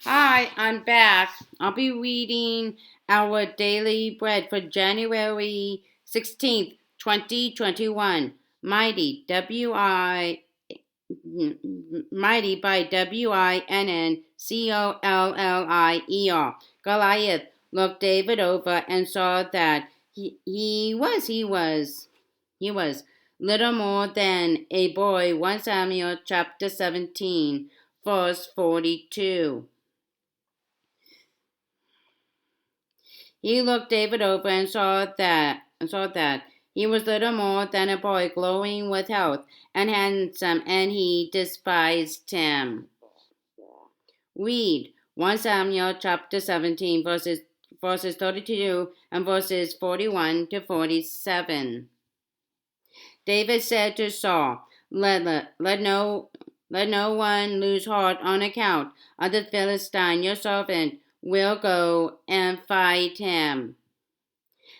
Hi, I'm back. I'll be reading our daily bread for January 16th, 2021. Mighty by Winncolier. Goliath looked David over and saw that he was little more than a boy. 1 Samuel chapter 17, verse 42. He looked David over and saw that he was little more than a boy, glowing with health and handsome, and he despised him. Read 1 Samuel chapter 17, verses 32 and verses 41 to 47. David said to Saul, let no one lose heart on account of the Philistine. Your servant will go and fight him.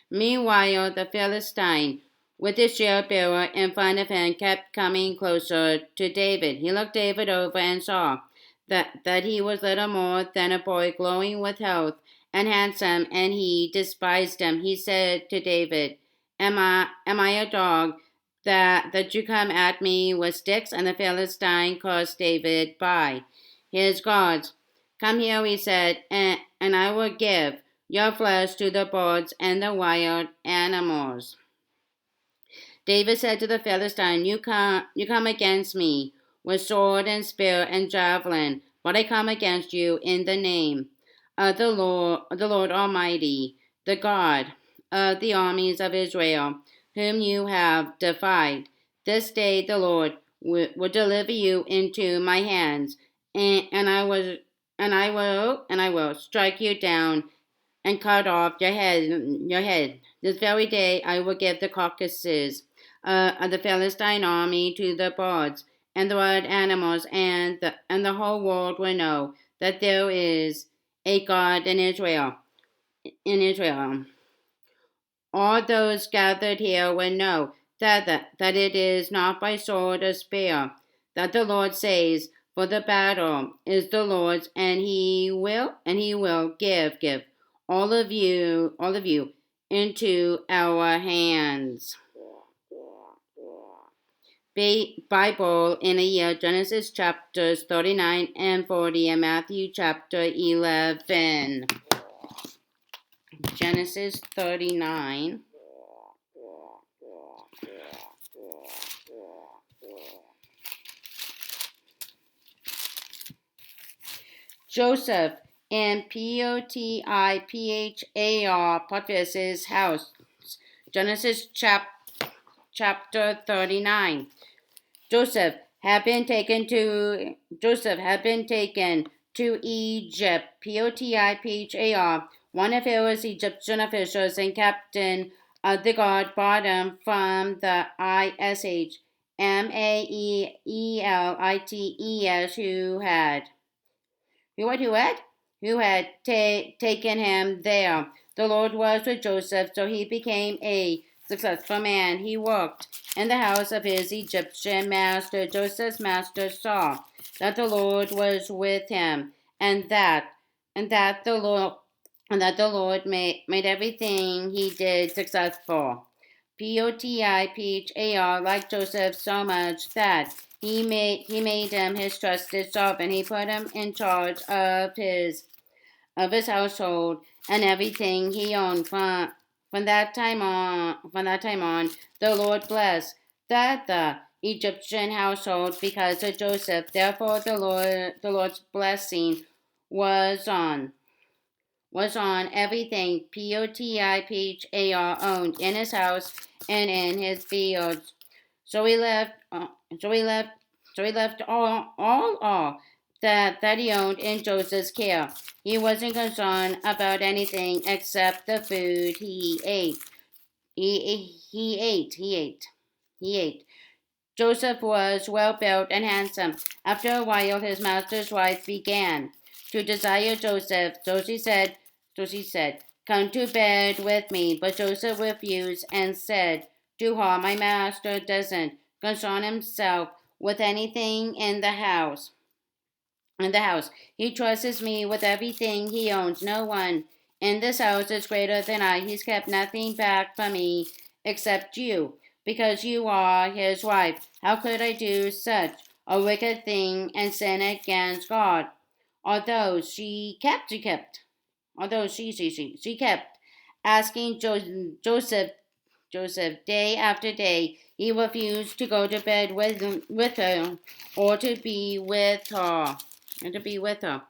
Meanwhile, the Philistine, with his shield bearer in front of him, kept coming closer to David. He looked David over and saw that he was little more than a boy, glowing with health and handsome, and he despised him. He said to David, Am I a dog that you come at me with sticks? And the Philistine caused David by his guards. Come here, he said, and I will give your flesh to the birds and the wild animals. David said to the Philistine, You come against me with sword and spear and javelin, but I come against you in the name of the Lord Almighty, the God of the armies of Israel, whom you have defied. This day the Lord will deliver you into my hands, and I will strike you down and cut off your head. This very day I will give the carcasses of the Philistine army to the birds and the wild animals, and the whole world will know that there is a God in Israel. All those gathered here will know that it is not by sword or spear that the Lord says, for the battle is the Lord's, and he will give all of you into our hands. Bible in a year, Genesis chapters 39 and 40, and Matthew chapter 11. Genesis 39. Joseph in Potiphar's house. Genesis chapter 39. Joseph had been taken to Egypt. Potiphar, one of Pharaoh's Egyptian officials and captain of the guard, brought him from the Ishmaelites, who had taken him there. The Lord was with Joseph, so he became a successful man. He worked in the house of his Egyptian master. Joseph's master saw that the Lord was with him, and that the Lord made everything he did successful. Potiphar liked Joseph so much that he made him his trusted servant. He put him in charge of his household and everything he owned. From that time on, the Lord blessed the Egyptian household because of Joseph. Therefore, the Lord's blessing was on everything Potiphar owned in his house and in his fields. So he left. All that he owned in Joseph's care. He wasn't concerned about anything except the food he ate. He ate. Joseph was well built and handsome. After a while, his master's wife began to desire Joseph. So she said, Come to bed with me. But Joseph refused and said to her, My master doesn't concern himself with anything in the house. in the house. He trusts me with everything he owns. No one in this house is greater than I. He's kept nothing back from me except you, because you are his wife. How could I do such a wicked thing and sin against God? Although she kept asking Joseph day after day. He refused to go to bed with her or to be with her. And to be with her.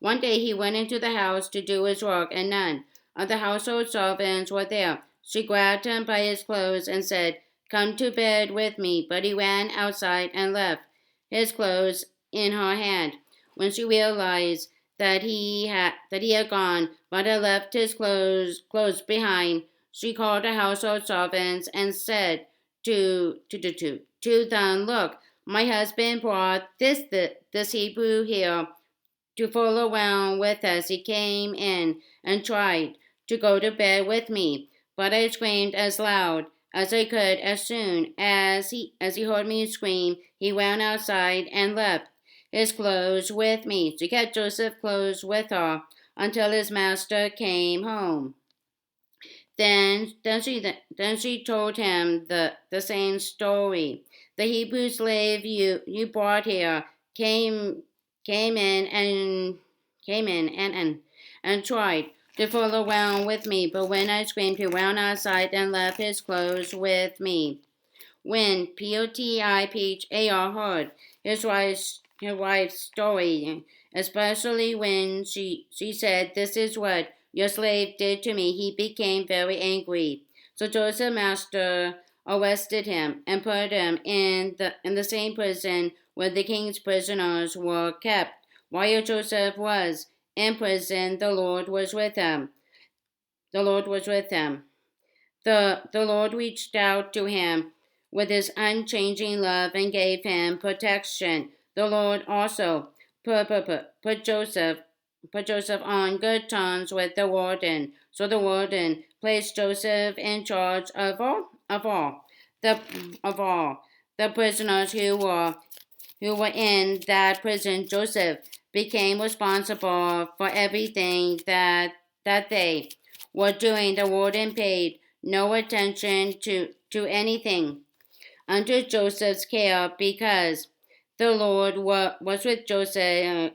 One day he went into the house to do his work, and none of the household servants were there. She grabbed him by his clothes and said, "Come to bed with me." But he ran outside and left his clothes in her hand. When she realized that he had gone, but had left his clothes behind, she called the household servants and said to them, "Look, my husband brought this Hebrew here to fool around with us. He came in and tried to go to bed with me, but I screamed as loud as I could. As soon as he heard me scream, he ran outside and left his clothes with me. She kept Joseph's clothes with her until his master came home. Then she told him the same story. The Hebrew slave you brought here came came in and came in and tried to fool around with me, but when I screamed, he ran outside and left his clothes with me." When Potiphar heard his wife's story, especially when she said, "This is what your slave did to me," he became very angry. So Joseph's master arrested him and put him in the same prison where the king's prisoners were kept. While Joseph was in prison, the Lord was with him. The Lord was with him. The Lord reached out to him with his unchanging love and gave him protection. The Lord also put Joseph on good terms with the warden. So the warden placed Joseph in charge the of all the prisoners who were in that prison. Joseph became responsible for everything that they were doing. The warden paid no attention to anything under Joseph's care because the Lord was with Joseph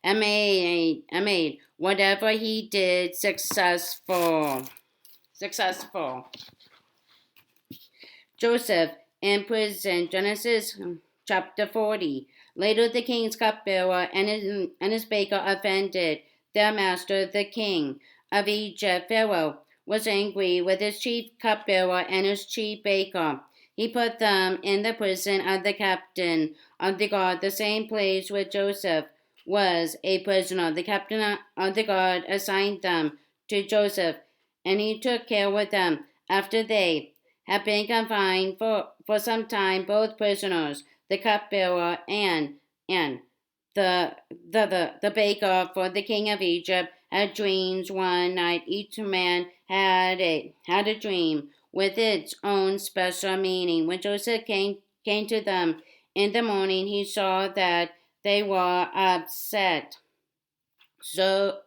and made whatever he did successful. Joseph in prison, Genesis chapter 40. Later the king's cupbearer and his baker offended their master, the king of Egypt. Pharaoh was angry with his chief cupbearer and his chief baker. He put them in the prison of the captain of the guard, the same place where Joseph was a prisoner. The captain of the guard assigned them to Joseph, and he took care of them. After they had been confined for some time, both prisoners, the cupbearer and the baker for the king of Egypt, had dreams one night. Each man had a dream with its own special meaning. When Joseph came to them in the morning, he saw that they were upset. So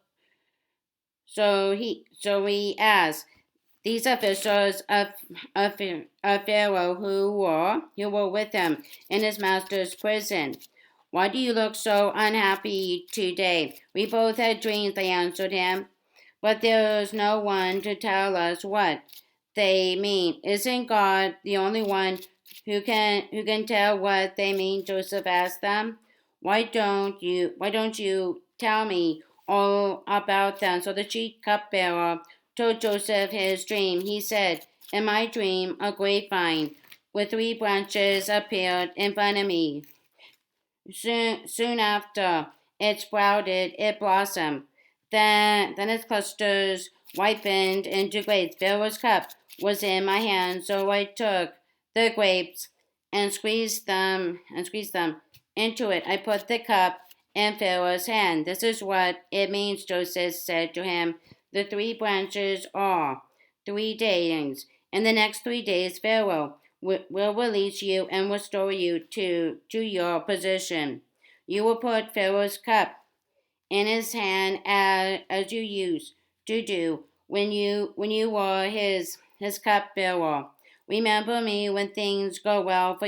he asked these officials of Pharaoh who were with him in his master's prison, "Why do you look so unhappy today?" "We both had dreams," they answered him, "but there is no one to tell us what they mean." "Isn't God the only one who can tell what they mean?" Joseph asked them. Why don't you tell me all about them?" So the chief cupbearer told Joseph his dream. He said, "In my dream, a grapevine with 3 branches appeared in front of me. Soon after it sprouted, it blossomed. Then its clusters ripened into grapes. Pharaoh's cup was in my hand, so I took the grapes and squeezed them into it. I put the cup in Pharaoh's hand." "This is what it means," Joseph said to him. "The 3 branches are 3 days. In the next 3 days, Pharaoh will release you and restore you to your position. You will put Pharaoh's cup in his hand as you used to do when you were his cupbearer. Remember me when things go well for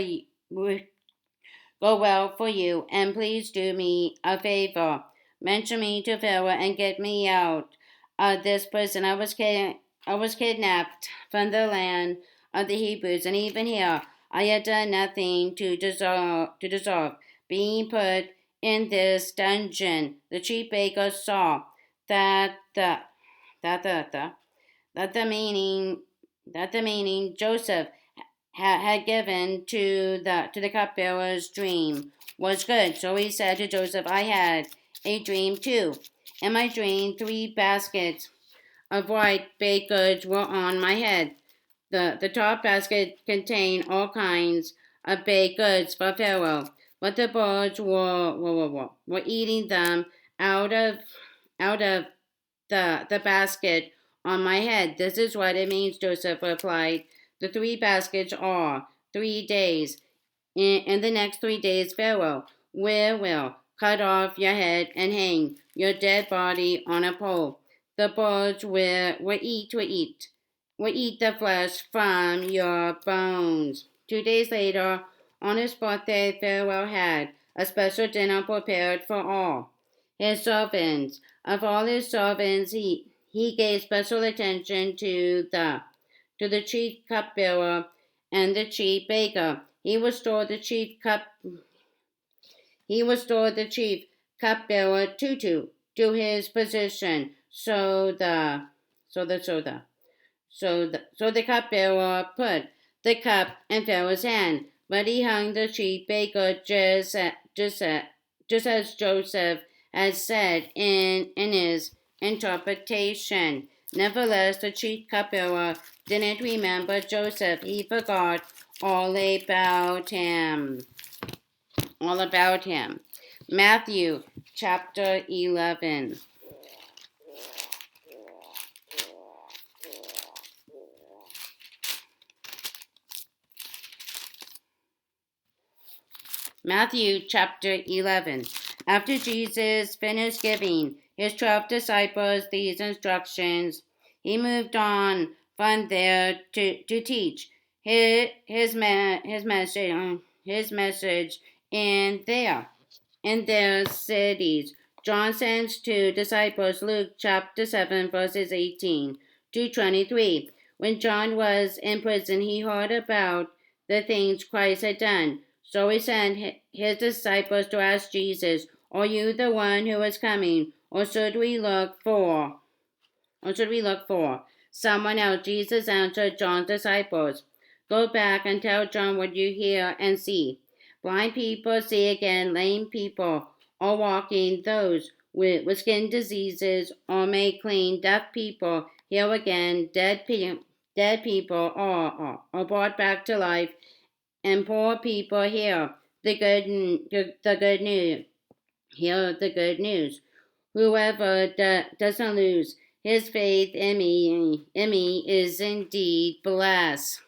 you, and please do me a favor. Mention me to Pharaoh and get me out of this prison. I was kidnapped from the land of the Hebrews, and even here I had done nothing to deserve being put in this dungeon. The chief baker saw that the that the that the meaning Joseph had given to the cupbearer's dream was good. So he said to Joseph, I had a dream too. In my dream, 3 baskets of white baked goods were on my head. The top basket contained all kinds of baked goods for Pharaoh, but the birds were eating them out of the basket on my head. This is what it means, Joseph replied. The 3 baskets are 3 days. In the next 3 days, Pharaoh will cut off your head and hang your dead body on a pole. The birds will eat the flesh from your bones. 2 days later, on his birthday, Pharaoh had a special dinner prepared for all his servants. Of all his servants, he gave special attention to the chief cupbearer and the chief baker. He restored the chief cupbearer Tutu to his position. So the cupbearer put the cup in Pharaoh's hand, but he hung the chief baker just as Joseph had said in his interpretation. Nevertheless, the chief cupbearer didn't remember Joseph. He forgot all about him. Matthew chapter 11. Matthew chapter 11. After Jesus finished giving his 12 disciples these instructions, he moved on from there to teach his message in their cities. John sends 2 disciples, Luke chapter 7, verses 18 to 23. When John was in prison, he heard about the things Christ had done. So he sent his disciples to ask Jesus, are you the one who is coming, or should we look for someone else? Jesus answered John's disciples, go back and tell John what you hear and see. Blind people see again, lame people are walking, those with skin diseases are made clean, deaf people hear again, dead people are brought back to life, and poor people hear the good news. Hear the good news. Whoever doesn't lose his faith in me is indeed blessed.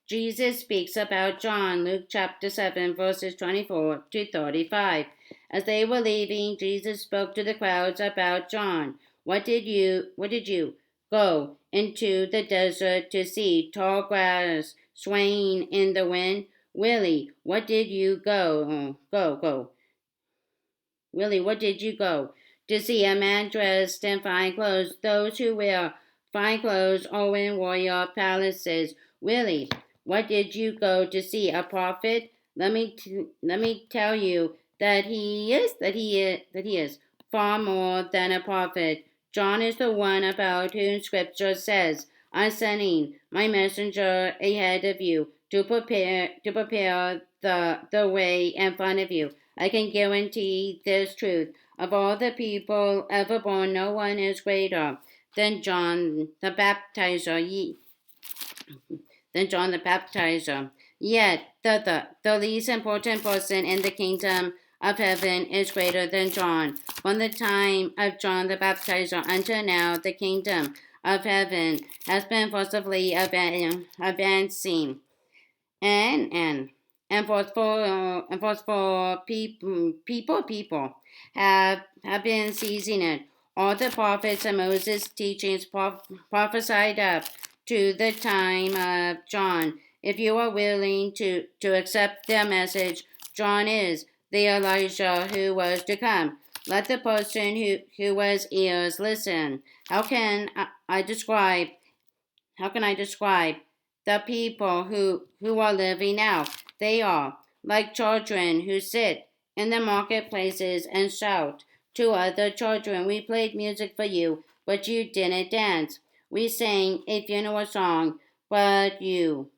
Jesus speaks about John, Luke chapter 7, verses 24 to 35. As they were leaving, Jesus spoke to the crowds about John. What did you go into the desert to see? Tall grass swaying in the wind? Willie, what did you go? Willie, what did you go to see? A man dressed in fine clothes. Those who wear fine clothes are in royal palaces. Willie, what did you go to see? A prophet? Let me tell you that he is far more than a prophet. John is the one about whom Scripture says, I'm sending my messenger ahead of you to prepare the way in front of you. I can guarantee this truth. Of all the people ever born, no one is greater than John the Baptizer. Yet the least important person in the kingdom of heaven is greater than John. From the time of John the Baptizer until now, the kingdom of heaven has been forcibly advancing. and and for people have been seizing it. All the prophets and Moses' teachings prophesied up to the time of John. If you are willing to accept their message, John is the Elijah who was to come. Let the person who has ears listen. How can I describe the people who are living now? They are like children who sit in the marketplaces and shout to other children, "We played music for you, but you didn't dance. We sang a funeral song, but you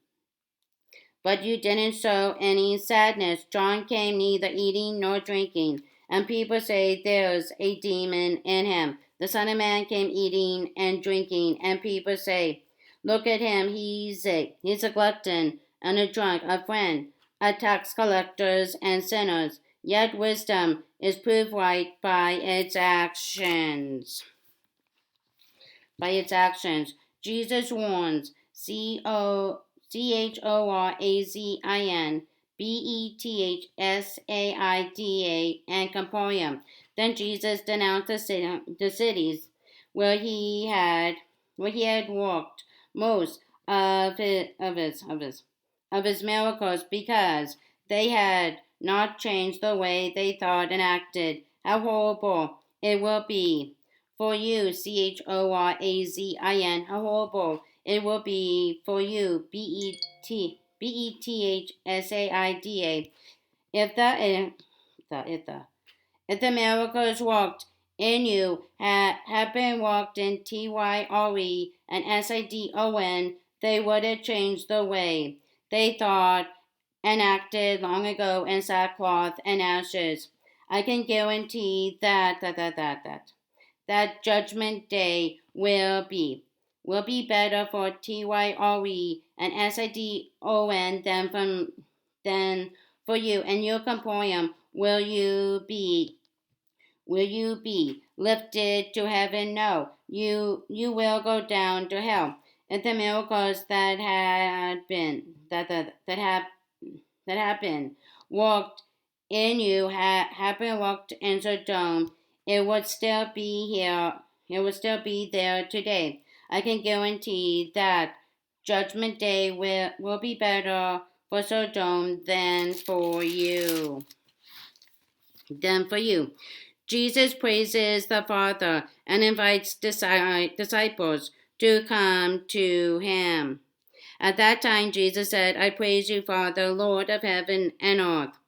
didn't show any sadness." John came neither eating nor drinking, and people say there's a demon in him. The Son of Man came eating and drinking, and people say, "Look at him, he's a glutton and a drunk, a friend of tax collectors and sinners." Yet wisdom is proved right by its actions. By its actions. Jesus warns, Chorazin, Bethsaida, and Capernaum. Then Jesus denounced the cities where he had worked most of his miracles because they had not changed the way they thought and acted. How horrible it will be for you, Chorazin, how horrible it will be for you, Bethsaida, if the miracles worked in you had been worked in Tyre and Sidon, they would have changed the way they thought and acted long ago in sackcloth and ashes. I can guarantee that judgment day will be better for Tyre and Sidon than for you and your Capernaum. Will you be lifted to heaven? No, you will go down to hell. If the miracles that happened worked in you had been worked in Sodom, it would still be here. It would still be there today. I can guarantee that Judgment Day will be better for Sodom than for you. Jesus praises the Father and invites disciples to come to him. At that time, Jesus said, "I praise you, Father, Lord of heaven and earth,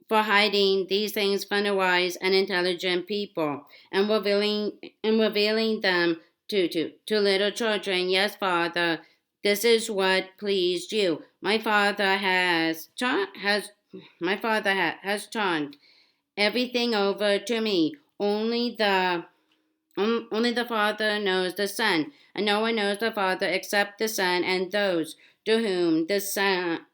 for hiding these things from the wise and intelligent people and revealing them to little children. Yes, Father, this is what pleased you. My Father has turned everything over to me. Only the Father knows the Son, and no one knows the Father except the Son and those to whom the Son."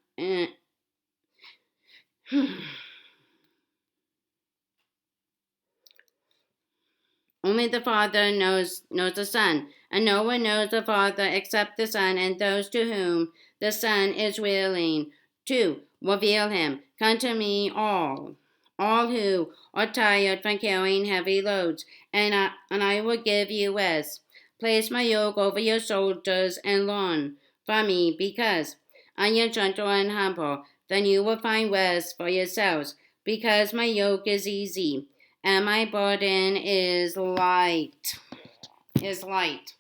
Only the Father knows the Son, and no one knows the Father except the Son and those to whom the Son is willing to reveal him. Come to me, all who are tired from carrying heavy loads, and I will give you rest. Place my yoke over your shoulders and learn from me, because I am gentle and humble. Then you will find rest for yourselves, because my yoke is easy and my burden is light. Is light.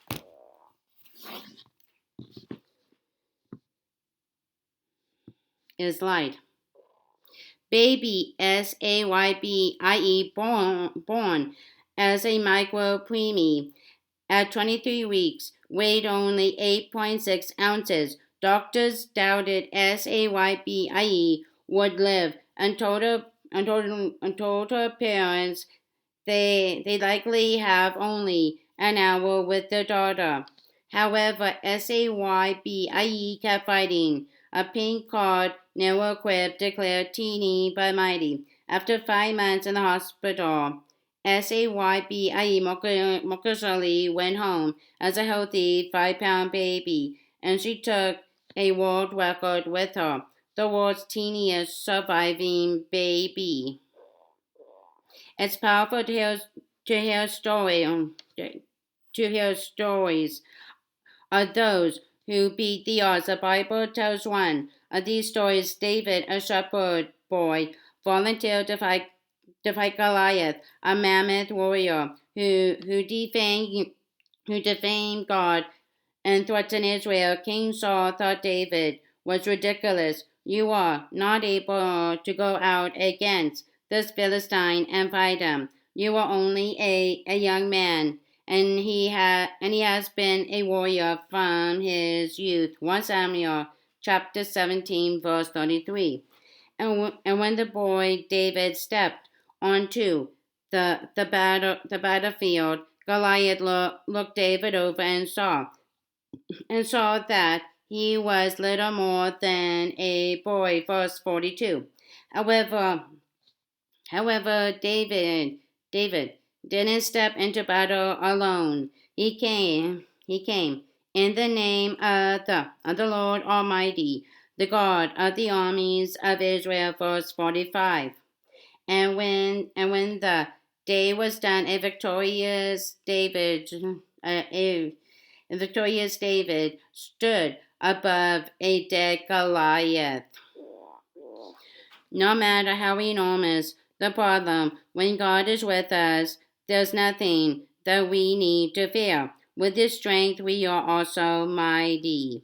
Baby, Saybie, born as a micro preemie at 23 weeks, weighed only 8.6 ounces. Doctors doubted Saybie would live and told her parents they likely have only an hour with their daughter. However, Saybie kept fighting. A pink card, narrow quip, declared teeny but mighty. After 5 months in the hospital, Saybie miraculously went home as a healthy 5-pound baby, and she took a world record with her, the world's teeniest surviving baby. It's powerful to hear stories of those who beat the odds. The Bible tells one of these stories. David, a shepherd boy, volunteered to fight Goliath, a mammoth warrior who defamed God and threatened Israel. King Saul thought David was ridiculous. You are not able to go out against this Philistine and fight him. You are only a young man, and he has been a warrior from his youth. 1 Samuel chapter 17 verse 33. And when the boy David stepped onto the battlefield, Goliath looked David over and saw that he was little more than a boy. Verse 42. However, David didn't step into battle alone. He came in the name of the Lord Almighty, the God of the armies of Israel. Verse 45. And when the day was done, a victorious David stood above a dead Goliath. No matter how enormous the problem, when God is with us, there's nothing that we need to fear. With His strength, we are also mighty.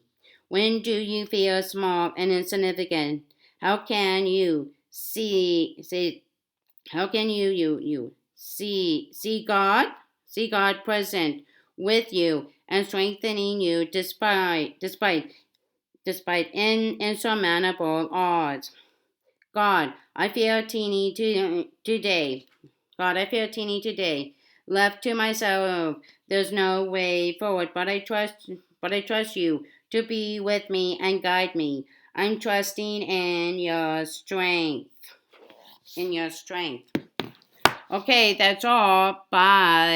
When do you feel small and insignificant? How can you see God present with you and strengthening you despite insurmountable odds? God, I feel teeny today. God, I feel teeny today. Left to myself, there's no way forward, but I trust you to be with me and guide me. I'm trusting in your strength. In your strength. Okay, that's all. Bye.